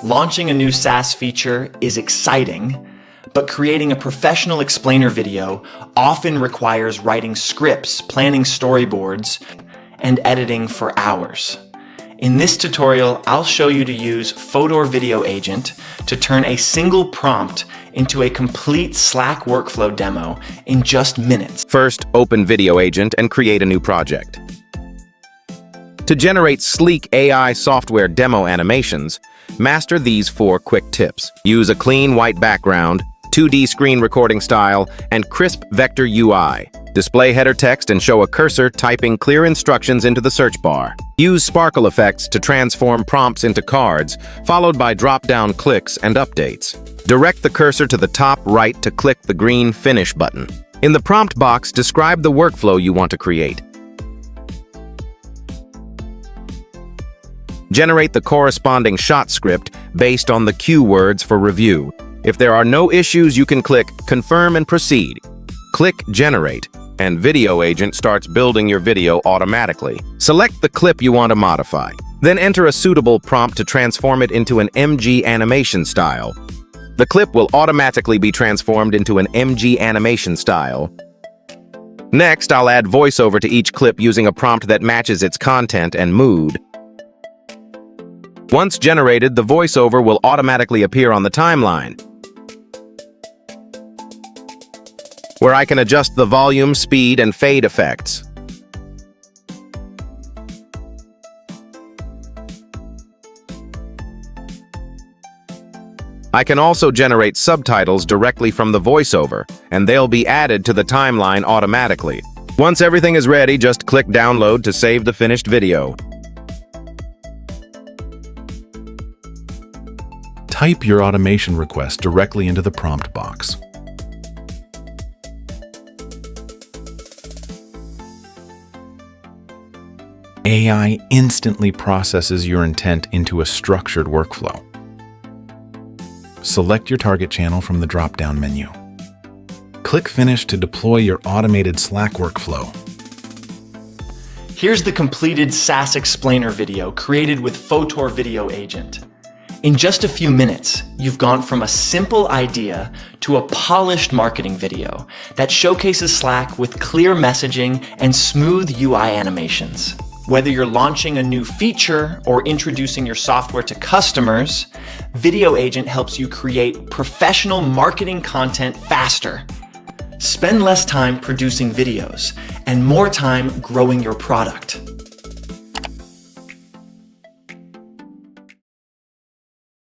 Launching a new SaaS feature is exciting, but creating a professional explainer video often requires writing scripts, planning storyboards, and editing for hours. In this tutorial, I'll show you to use Fotor Video Agent to turn a single prompt into a complete Slack workflow demo in just minutes. First, open Video Agent and create a new project. To generate sleek AI software demo animations, master these 4 quick tips. Use a clean white background, 2D screen recording style, and crisp vector UI. Display header text and show a cursor typing clear instructions into the search bar. Use sparkle effects to transform prompts into cards, followed by drop-down clicks and updates. Direct the cursor to the top right to click the green Finish button. In the prompt box, describe the workflow you want to create. Generate the corresponding shot script based on the cue words for review. If there are no issues, you can click Confirm and Proceed. Click Generate, and Video Agent starts building your video automatically. Select the clip you want to modify. Then enter a suitable prompt to transform it into an MG animation style. The clip will automatically be transformed into an MG animation style. Next, I'll add voiceover to each clip using a prompt that matches its content and mood. Once generated, the voiceover will automatically appear on the timeline, where I can adjust the volume, speed, and fade effects. I can also generate subtitles directly from the voiceover, and they'll be added to the timeline automatically. Once everything is ready, just click Download to save the finished video. Type your automation request directly into the prompt box. AI instantly processes your intent into a structured workflow. Select your target channel from the drop-down menu. Click Finish to deploy your automated Slack workflow. Here's the completed SaaS explainer video created with Fotor Video Agent. In just a few minutes, you've gone from a simple idea to a polished marketing video that showcases Slack with clear messaging and smooth UI animations. Whether you're launching a new feature or introducing your software to customers, Video Agent helps you create professional marketing content faster. Spend less time producing videos and more time growing your product.